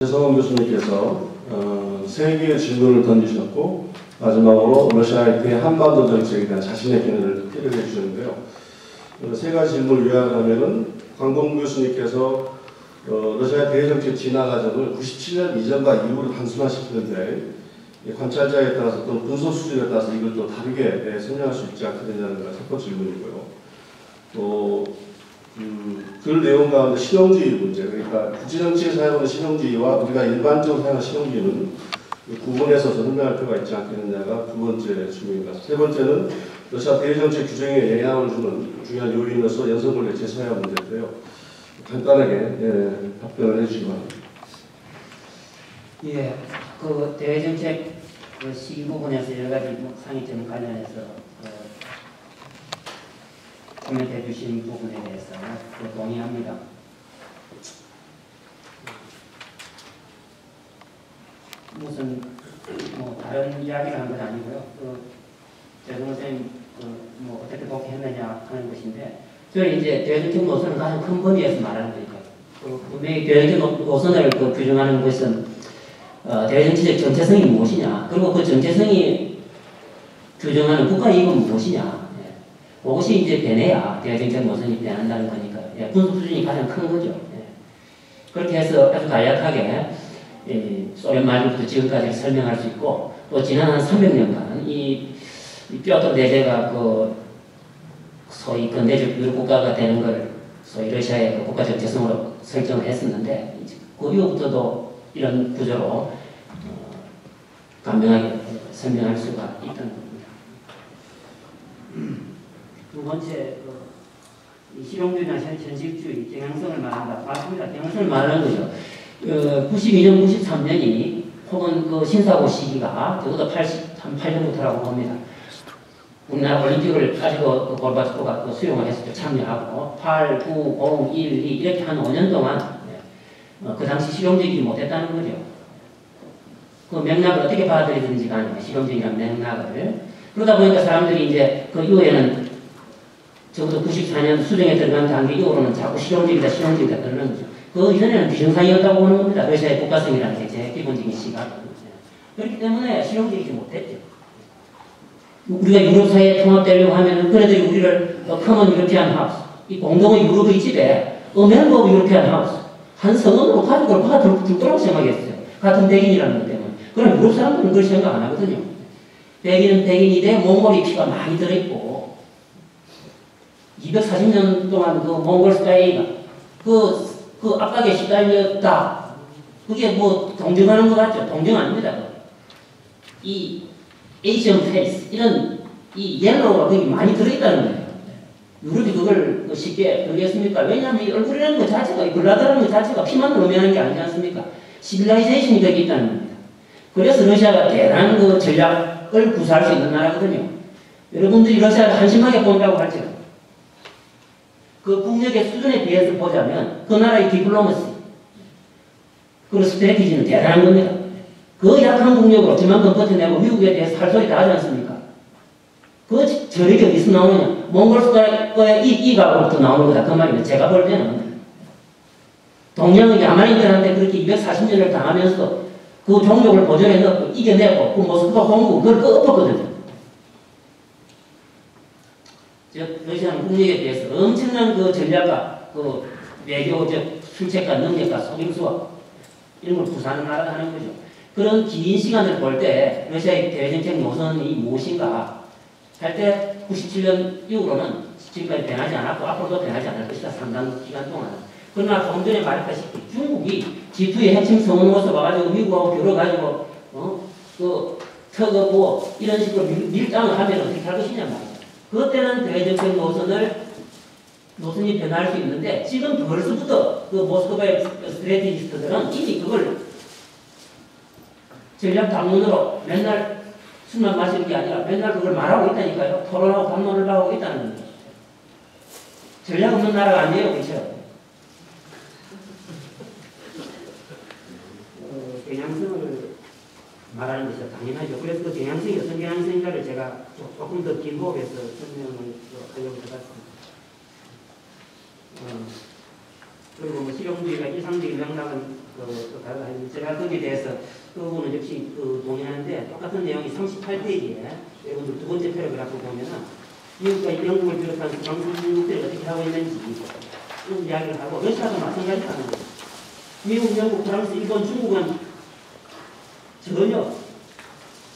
최성원 교수님께서 세 개의 질문을 던지셨고 마지막으로 러시아의 대한반도 정책에 대한 자신의 견해를 피력해 주셨는데요. 세 가지 질문을 요약하면은 광동 교수님께서 러시아 대정책 진화 과정을 97년 이전과 이후로 단순화시키는데 관찰자에 따라서 또는 분석 수준에 따라서 이걸 또 다르게 설명할 수 있지 않게 되냐는 게 첫 번째 질문이고요. 또 그 내용 가운데 실용주의 문제, 그러니까 국제정치에 사용하는 실용주의와 우리가 일반적으로 사용하는 실용주의는 구분해서 설명할 필요가 있지 않겠느냐가 두 번째 질문입니다. 세 번째는 러시아 대정책 규정에 영향을 주는 중요한 요인으로서 연성권력 제사야 문제인데요. 간단하게 답변을 해주시기 바랍니다. 예, 그 대외정책 그 시기 부분에서 여러 가지 상위점 관련해서 코멘트해 주신 부분에 대해서 동의합니다. 무슨 다른 이야기를 한 건 아니고요. 최성원 선생님 어떻게 독해했느냐 하는 것인데, 저는 이제 대외정책 노선을 가장 큰 범위에서 말하는 거니까요. 분명히 대외정책 노선을 규정하는 것은 대외정치적 정체성이 무엇이냐, 그리고 그 정체성이 규정하는 국가 이익은 무엇이냐, 그것이 이제 변해야 대외정책 노선이 변한다는 거니까 분석 수준이 가장 큰 거죠. 그렇게 해서 아주 간략하게 소련 말부터 지금까지 설명할 수 있고, 또 지난 한 300년간 이 피오터 대제가 소위 근대적 유럽 국가가 되는 걸 소위 러시아의 국가 정체성으로 설정을 했었는데, 그 이후부터도 이런 구조로 간명하게 설명할 수가 있다는 겁니다. 두 번째, 실용주의나 현실주의, 경향성을 말한다. 맞습니다. 경향성을 말하는 거죠. 92년, 93년이 혹은 신사고 시기가 적어도 88년부터라고 봅니다. 우리나라 올림픽을 가지고 골바초프가 수용을 했을 때 참여하고 8, 9, 0, 1, 2 이렇게 한 5년 동안 그 당시 실용적이지 못했다는 거죠. 그 맥락을 어떻게 받아들이든지 간에 실용적이라는 맥락을. 그러다 보니까 사람들이 이제 그 이후에는 적어도 94년 수정에 들어간 단계 이후로는 자꾸 실용적이다 그러는 거죠. 그 이전에는 비정상이었다고 보는 겁니다. 러시아의 국가성이라는 게 제 기본적인 시각입니다. 그렇기 때문에 실용적이지 못했죠. 우리가 유럽 사회에 통합되려고 하면은 그래도 우리를 커먼 유로피안 하우스, 이 공동의 유럽의 집에 멤버 유로피안 하우스, 한 성원으로 가족을 받아줄 거라고 생각했어요. 같은 백인이라는 것 때문에. 그럼 유럽 사람들은 그걸 생각 안 하거든요. 백인은 백인인데 몽골이 피가 많이 들어있고 240년 동안 그 몽골 스타일가 그 압박에 시달렸다. 그게 동정하는 것 같죠? 동정 아닙니다. 이 에이시언 페이스, 이런 이 옐로우가 거기 많이 들어있다는 거예요. 유럽이 그걸 쉽게 그러겠습니까? 왜냐하면 이 얼굴이라는 것 자체가, 이 블라드라는 것 자체가 피만 의미하는 게 아니지 않습니까? 시빌라이제이션이 거기 있다는 겁니다. 그래서 러시아가 대단한 그 전략을 구사할 수 있는 나라거든요. 여러분들이 러시아를 한심하게 본다고 할지라도 그 국력의 수준에 비해서 보자면 그 나라의 디플로머시, 그 스트래티지는 대단한 겁니다. 그 약한 국력으로 그만큼 버텨내고 미국에 대해서 할 소리 다 하지 않습니까? 그 저력이 어디서 나오느냐? 몽골스과의 이 각으로부터 나오는 거다. 그 말이면 제가 볼 때는 동양의 야만인들한테 그렇게 240년을 당하면서 그 종족을 보존해 넣고 이겨내고 그 모스크바 공부 그걸 엎었거든요. 러시아는 국력에 대해서 엄청난 그 전략과 그 외교적 출책과 능력과 속임수와 이런 걸 구사하는 나라가 하는 거죠. 그런 긴 시간을 볼 때 러시아의 대외정책 노선이 무엇인가 할 때 97년 이후로는 지금까지 변하지 않았고 앞으로도 변하지 않을 것이다. 상당 기간 동안. 그러나 조금 전에 말했다시피 중국이 G2의 핵심 성원으로서 와가지고 미국하고 겨뤄가지고 턱을 이런 식으로 밀당을 하면 어떻게 할 것이냐 말이죠. 그때는 대외정책 노선이 변할 수 있는데 지금 벌써부터 그 모스크바의 스트래티지스트들은 이미 그걸 전략 담론으로 맨날 술만 마시는 게 아니라 맨날 그걸 말하고 있다니까요. 토론하고 담론을 하고 있다는 겁니다. 전략 없는 나라가 아니에요. 그렇죠? 경향성을 말하는 것이 당연하죠. 그래서 그 경향성이 어떤 경향성인가를 제가 조금 더 긴 호흡에서 설명을 하려고 해봤습니다. 그리고 실용주의가 일상적인 맥락은 제가 거기에 대해서 그 부분은 역시 동의하는데 똑같은 내용이 38페이지에 여러분들 두 번째 패러그래프 보면은 미국과 영국을 비롯한 방송국들이 어떻게 하고 있는지 이런 이야기를 하고 러시아도 마찬가지라는 거예요. 미국, 영국, 프랑스, 일본, 중국은 전혀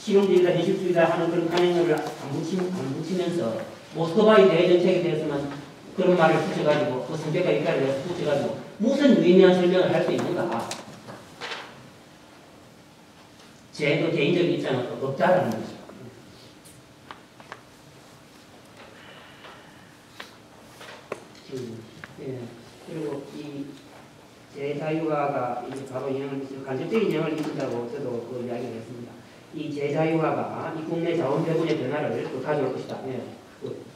실용주의다, 현실주의다 하는 그런 강행을 안 붙이면서 모스크바의 대정책에 대해서는 그런 말을 붙여가지고 그 성격과 입가에 대해서 붙여가지고 무슨 유의미한 설명을 할 수 있는가? 제 개인적인 입장은 없다라는 거죠. 예. 그리고 이 제자유화가 이제 바로 간접적인 영향을 미친다고 저도 그 이야기를 했습니다. 이 제자유화가 이 국내 자원 배분의 변화를 가져올 것이다. 예.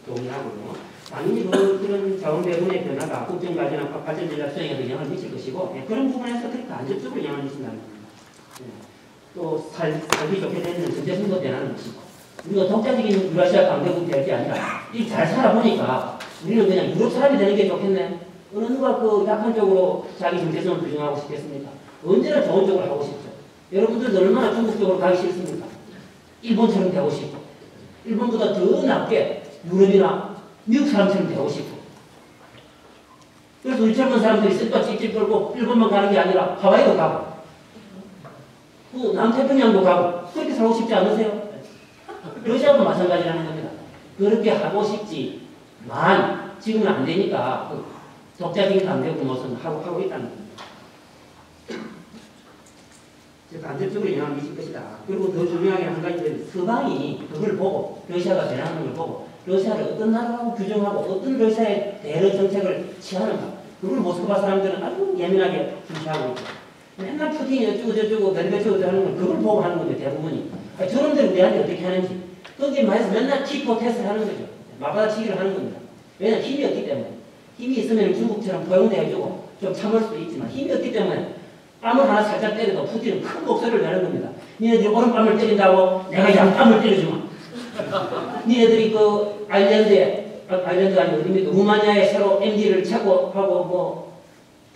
동의하고요. 당연히 그런 자원 배분의 변화가 국정 발전과 발전 전략 수행에도 영향을 미칠 것이고, 예. 그런 부분에서 그렇게 간접적으로 영향을 미친다는 겁니다. 예. 또 살기 좋게 되는 전제성도 변하는 것이고, 우리가 독자적인 유라시아 강대국이 될 게 아니라 이 잘 살아보니까 우리는 그냥 유럽 사람이 되는 게 좋겠네. 어느 누가 그 약한 쪽으로 자기 정체성을 부정하고 싶겠습니까? 언제나 좋은 쪽으로 하고 싶죠. 여러분들도 얼마나 중국 쪽으로 가기 싫습니까? 일본처럼 되고 싶고, 일본보다 더 낫게 유럽이나 미국 사람처럼 되고 싶고. 그래서 우리 젊은 사람들이 쓸바 찝찝 걸고 일본만 가는 게 아니라 하와이도 가고, 그 남태평양도 가고, 그렇게 살고 싶지 않으세요? 러시아도 마찬가지라는 겁니다. 그렇게 하고 싶지만 지금은 안 되니까 그 독자적인 강대국 노선을 하고 있다는 겁니다. 간접적으로 영향을 미칠 것이다. 그리고 더 중요하게 한 가지, 서방이 그걸 보고, 러시아가 변하는 걸 보고, 러시아를 어떤 나라라고 규정하고, 어떤 러시아의 대러 정책을 취하는가. 그걸 모스크바 사람들은 아주 예민하게 중시하고 있죠. 맨날 푸틴이 어쩌고 벨벳이 하는 건 그걸 보고 하는 건데, 대부분이. 저놈들은 우리한테 어떻게 하는지. 거기에 말해서 맨날 키포 테스트를 하는 거죠. 마바다치기를 하는 겁니다. 왜냐하면 힘이 없기 때문에. 힘이 있으면 중국처럼 포용돼가지고 좀 참을 수도 있지만, 힘이 없기 때문에 뺨을 하나 살짝 때려도 푸틴은 큰 목소리를 내는 겁니다. 니네들이 오른뺨을 때린다고 내가 양뺨을 때려주마. 니네들이 그 아일랜드가 아니고 어디입니까? 루마니아에 새로 MD를 착고하고 뭐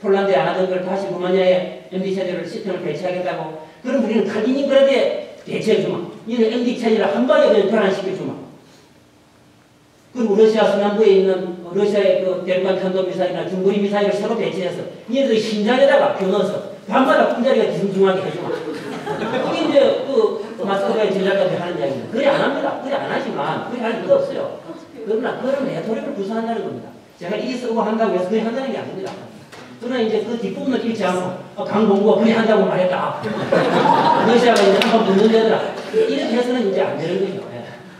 폴란드에 안 하던 걸 다시 루마니아에 MD 체제를 시스템을 배치하겠다고. 그럼 우리는 칼리닝그라드에 배치해주마. 니네 MD 체제를 한 방에 그냥 변환시켜주마. 그리고 러시아 서남부에 있는 러시아의 그 대륙간 탄도 미사일이나 중거리 미사일을 새로 배치해서 니네들이 심장에다가 겨넣어서 밤마다 꿈자리가 기승중하게 해주마. 이게 이제 그 마스크바의 전략가들이 하는 이야기입니다. 그래 안 합니다. 그래 안 하지만 그래 할 리가 없어요. 그러나 그런 레토릭을 구사한다는 겁니다. 제가 이게 쓰고 한다고 해서 그래 한다는 게 아닙니다. 그러나 이제 그 뒷부분을 읽지 않고 강봉구가 그래 한다고 말했다. 러시아가 이제 한번 붙는 데더라. 이렇게 해서는 이제 안 되는 거죠.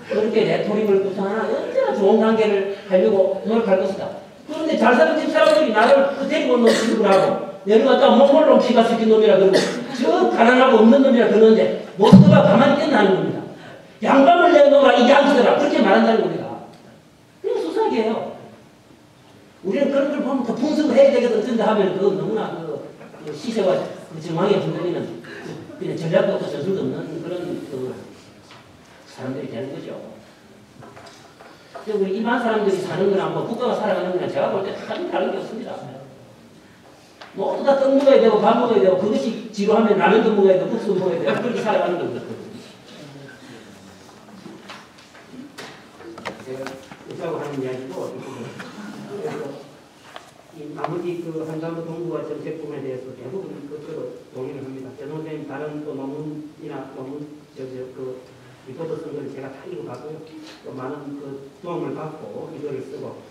그렇게 레토릭을 구사하나 언제나 좋은 관계를 하려고 노력할 것이다. 그런데 잘 사는 집 사람들이 나를 그 데리고 온 놈 취급을 하고 내려갔다 몽골놈 피가 섞인 놈이라 그러고 저 가난하고 없는 놈이라 그러는데 모스크바 가만히 끝나는 겁니다. 양반을 내놓으라 이 양수들아 그렇게 말한다는 겁니다. 그냥 수사기예요. 우리는 그런 걸 보면 더 분석을 해야 되겠다 어쩐다 하면 그 너무나 그 시세와 그 정황에 흔들리는 그냥 전략도 없고 전술도 없는 그런 그 사람들이 되는 거죠. 우리 일반 사람들이 사는 거랑 뭐 국가가 살아가는 거랑 제가 볼 때 다른 게 없습니다. 모두 다 떡 먹어야 되고 밥 먹어야 되고 그것이 지루하면 라면도 먹어야 되고 국수 먹어야 되고 그렇게 살아가는 겁니다. 제가 의사고 하는 이야기고 이 나머지 그 한반도 동북아 정책 부분에 대해서 대부분 그것으로 동의를 합니다. 저는 다른 또 논문이나 그 리포트 쓴 걸 제가 다 읽어봤고요. 또 많은 그 도움을 받고 이거를 쓰고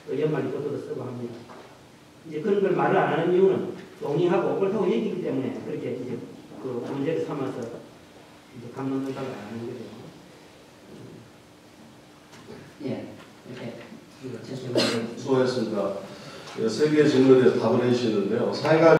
또 연말 리포트도 쓰고 합니다. 이제 그런 걸 말을 안 하는 이유는 동의하고 옳다고 얘기하기 때문에 그렇게 이제 그 문제를 삼아서 이제 감론 생각을 안 하는 거죠. 예, 이렇게 수고하셨습니다. 세 개의 질문에 대해서 답을 해주시는데요. 사회가